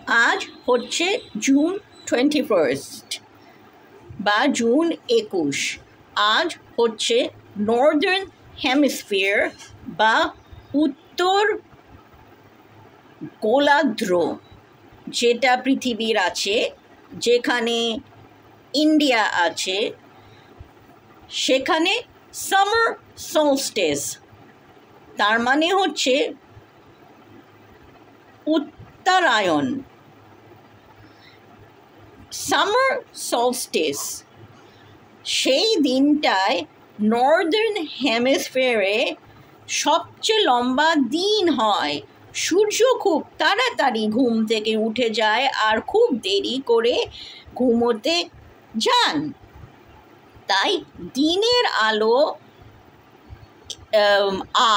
আজ হচ্ছে জুন 21 বা জুন 21। আজ হচ্ছে নর্দার্ন হেমিস্ফিয়ার বা উত্তর গোলার্ধ, যেটা পৃথিবীর আছে, যেখানে ইন্ডিয়া আছে, সেখানে সামার সলস্টিস, তার মানে হচ্ছে উত্তরায়ণ। সামার সলস্টিস সেই দিনটায় নর্দার্ন হেমিস্ফিয়ারে সবচেয়ে লম্বা দিন হয়। সূর্য খুব তাড়াতাড়ি ঘুম থেকে উঠে যায় আর খুব দেরি করে ঘুমোতে যান, তাই দিনের আলো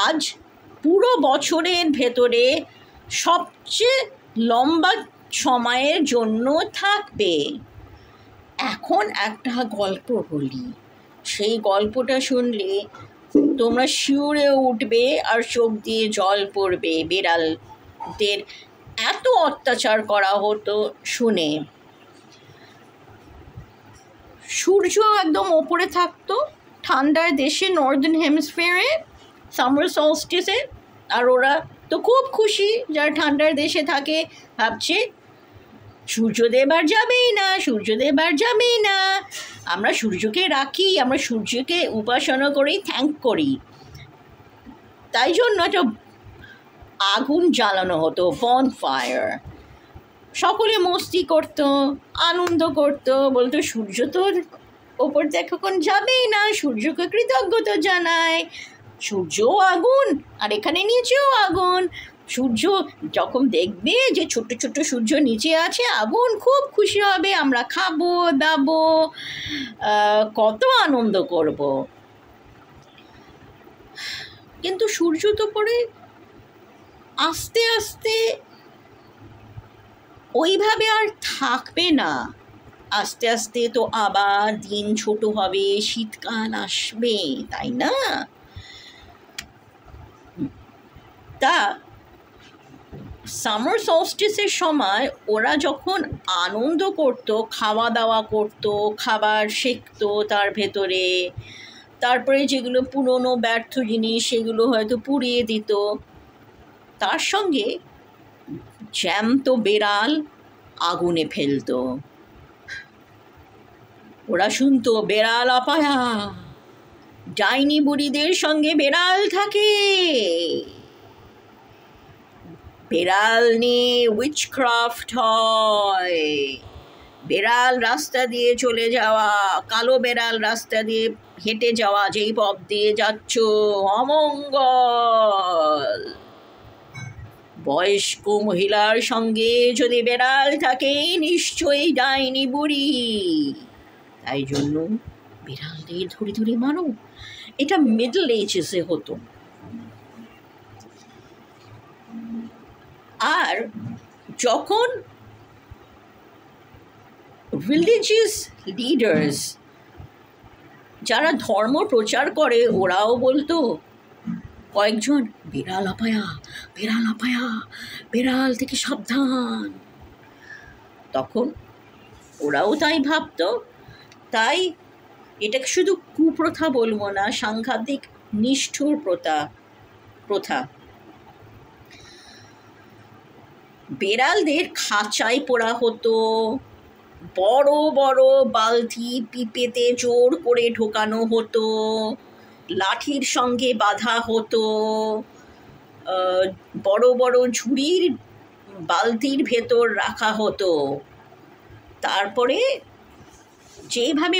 আজ পুরো বছরের ভেতরে সবচেয়ে লম্বা সময়ের জন্য থাকবে। এখন একটা গল্প বলি, সেই গল্পটা শুনলে তোমরা শিউরে উঠবে আর চোখ দিয়ে জল পড়বে। বেড়ালদের এত অত্যাচার করা হতো শুনে। সূর্য একদম ওপরে থাকতো ঠান্ডার দেশে, নর্দার্ন হেমিস্ফিয়ারে, সামার সলস্টিসে, আর ওরা তো খুব খুশি যারা ঠান্ডার দেশে থাকে, ভাবছে সূর্যদেব আর যাবেই না, সূর্যদেব আর যাবেই না। আমরা সূর্যকে রাখি, আমরা সূর্যকে উপাসনা করি, থ্যাঙ্ক করি। তাই জন্য একটা আগুন জ্বালানো হতো, বনফায়ার। সকলে মস্তি করতো, আনন্দ করতো, বলতো সূর্য তো ওপর এখন যাবেই না, সূর্যকে কৃতজ্ঞতা জানায়। সূর্যও আগুন আর এখানে নিচেও আগুন। সূর্য যখন দেখবে যে ছোট্ট ছোট্ট সূর্য নিচে আছে, আগুন, খুব খুশি হবে, আমরা খাবো দাবো, কত আনন্দ করব। কিন্তু সূর্য তো পরে আস্তে আস্তে ওইভাবে আর থাকবে না। আস্তে আস্তে তো আবার দিন ছোট হবে, শীতকাল আসবে, তাই না? তা সামার সলস্টিসের সময় ওরা যখন আনন্দ করত, খাওয়া দাওয়া করত, খাবার সেঁকতো তার ভেতরে, তারপরে যেগুলো পুরনো ব্যর্থ জিনিস সেগুলো হয়তো পুড়িয়ে দিত, তার সঙ্গে জ্যান্ত বেড়াল আগুনে ফেলতো। ওরা শুনতো বেড়াল আপায়া, ডাইনি বুড়িদের সঙ্গে বেড়াল থাকে, বেড়াল নিয়ে উইচক্রাফট হয়। বেড়াল রাস্তা দিয়ে চলে যাওয়া, কালো বেড়াল রাস্তা দিয়ে হেঁটে যাওয়া, যেই পথ দিয়ে যাচ্ছ, অমঙ্গল। বয়স্ক মহিলার সঙ্গে যদি বেড়াল থাকে, নিশ্চয়ই ডাইনি বুড়ি। তাই জন্য বিড়ালদের ধরে ধরে মারো। এটা মিডল এজেসে হতো। আর যখন রিলিজিয়াস লিডার্স, যারা ধর্ম প্রচার করে, ওরাও বলতো কয়েকজন, বিড়াল আপায়া, বিড়াল আপায়া, বিড়াল থেকে সাবধান। তখন ওরাও তাই ভাবতো। তাই এটাকে শুধু কুপ্রথা বলবো না, সাংঘাতিক নিষ্ঠুর প্রথা। বেড়ালদের খাঁচায় পোড়া হতো, বড় বড় বালতি পিপেতে জোর করে ঢোকানো হতো, লাঠির সঙ্গে বাঁধা হতো, বড় বড় ঝুড়ির বালতির ভেতর রাখা হতো। তারপরে যেভাবে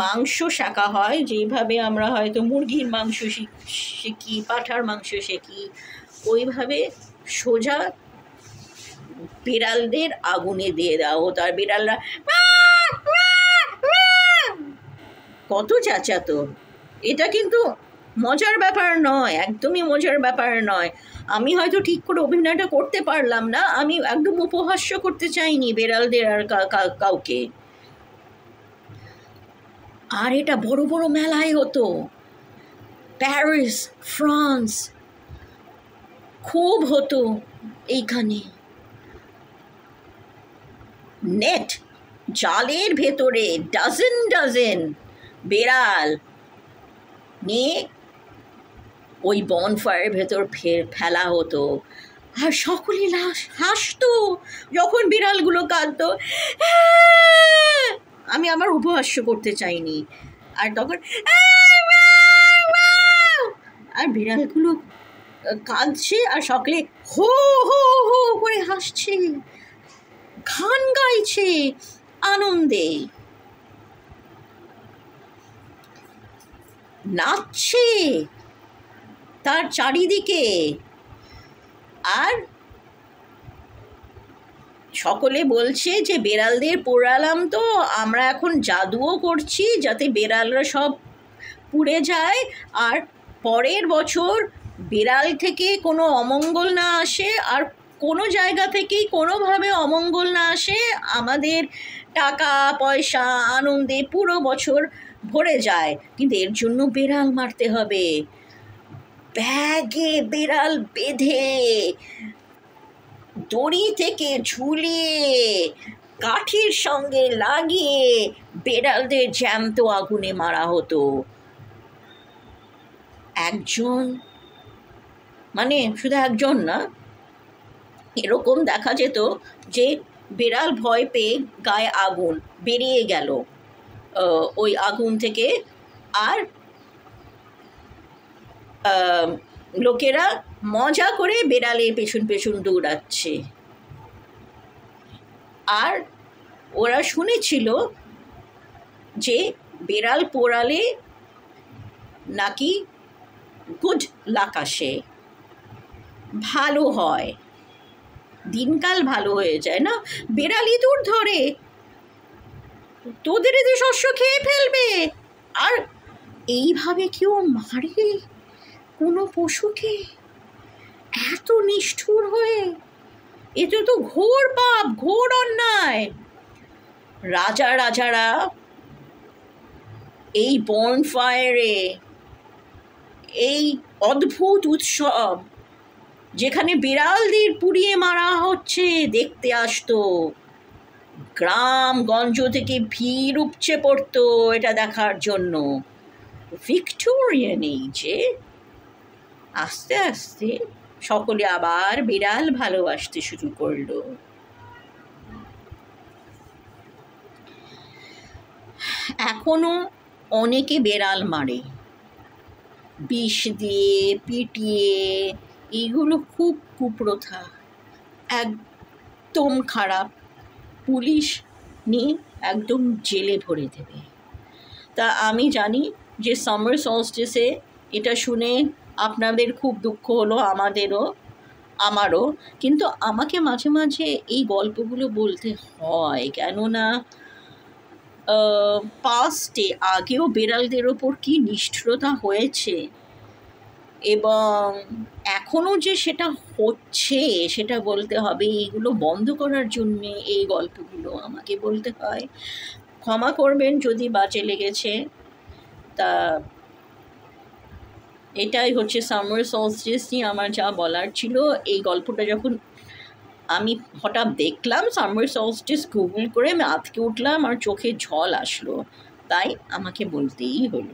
মাংস শেখা হয়, যেভাবে আমরা হয়তো মুরগির মাংস শেখি, পাঁঠার মাংস শেখি, ওইভাবে সোজা বিড়ালদের আগুনে দিয়ে দেওয়া হতো। আর বিড়ালরা কত চেঁচাতো। এটা কিন্তু মজার ব্যাপার নয়, একদমই মজার ব্যাপার নয়। আমি হয়তো ঠিক করে অভিনয়টা করতে পারলাম না, আমি একদম উপহাস্য করতে চাইনি বেড়ালদের আর কাউকে। আর এটা বড় বড় মেলায় হতো, প্যারিস, ফ্রান্স, খুব হতো এইখানে। নেট, জালের ভেতরে ডজন ডজন বেড়াল নিয়ে ওই বনফায়ারের ভেতর ফেলা হতো, আর সকলে হাসতো যখন বিড়ালগুলো কাঁদতো। আমি আমার উপহাস্য করতে চাইনি। আর তখন আর বিড়ালগুলো কাঁদছে আর সকলে হো হো হো করে হাসছে, গান গাইছে আনন্দে, নাচছে তার চারিদিকে। আর সকলে বলছে যে বেড়ালদের পোড়ালাম তো আমরা এখন জাদুও করছি যাতে বেড়ালরা সব পুড়ে যায়, আর পরের বছর বিড়াল থেকে কোনো অমঙ্গল না আসে, আর কোনো জায়গা থেকেই কোনোভাবে অমঙ্গল না আসে, আমাদের টাকা পয়সা আনন্দে পুরো বছর ভরে যায়। কিন্তু এর জন্য বিড়াল মারতে হবে। ব্যাগে বিড়াল বেঁধে দড়ি থেকে ঝুলিয়ে কাঠির সঙ্গে লাগিয়ে বেড়ালদের জ্যান্ত আগুনে মারা হতো। একজন, মানে শুধু একজন না, এরকম দেখা যেত যে বিড়াল ভয় পেয়ে গায়ে আগুন বেরিয়ে গেল ওই আগুন থেকে, আর লোকেরা মজা করে বেড়ালের পেছন পেছন দৌড়াচ্ছে। আর ওরা শুনেছিল যে বেড়াল পোড়ালে নাকি গুড লাক আসে, ভালো হয়, দিনকাল ভালো হয়ে যায়। না, বেড়াল ইঁদুর ধরে, তোদের এদের শস্য খেয়ে ফেলবে। আর এইভাবে কেউ মারে কোনো পশুকে এত নিষ্ঠুর হয়ে? এতে তো ঘোর পাপ, ঘোর অন্যায়। রাজারা এই বনফায়ারে, এই অদ্ভুত উৎসব যেখানে বিড়ালদের পুড়িয়ে মারা হচ্ছে দেখতে আসতো। গ্রামগঞ্জ থেকে ভিড় উপচে পড়তো এটা দেখার জন্য। ভিক্টোরিয়ান এজে আস্তে আস্তে সকলে আবার বিড়াল ভালোবাসতে শুরু করলো। এখনো অনেকে বেড়াল মারে, বিষ দিয়ে পিটিয়ে। এইগুলো খুব কুপ্রথা, একদম খারাপ। পুলিশ নিয়ে একদম জেলে ভরে দেবে। তা আমি জানি যে সামার সলস্টিসে এটা শুনে আপনাদের খুব দুঃখ হলো, আমারও। কিন্তু আমাকে মাঝে মাঝে এই গল্পগুলো বলতে হয়, কেননা পাস্টে আগেও বেড়ালদের ওপর কী নিষ্ঠুরতা হয়েছে, এবং এখনও যে সেটা হচ্ছে সেটা বলতে হবে। এইগুলো বন্ধ করার জন্যে এই গল্পগুলো আমাকে বলতে হয়। ক্ষমা করবেন যদি বাজে লেগেছে। তা এটাই হচ্ছে সামার সলস্টিস নিয়ে আমার যা বলার ছিল। এই গল্পটা যখন আমি হঠাৎ দেখলাম সামার সলস্টিস, গুগল করে আমি আঁতকে উঠলাম আর চোখে জল আসলো, তাই আমাকে বলতেই হলো।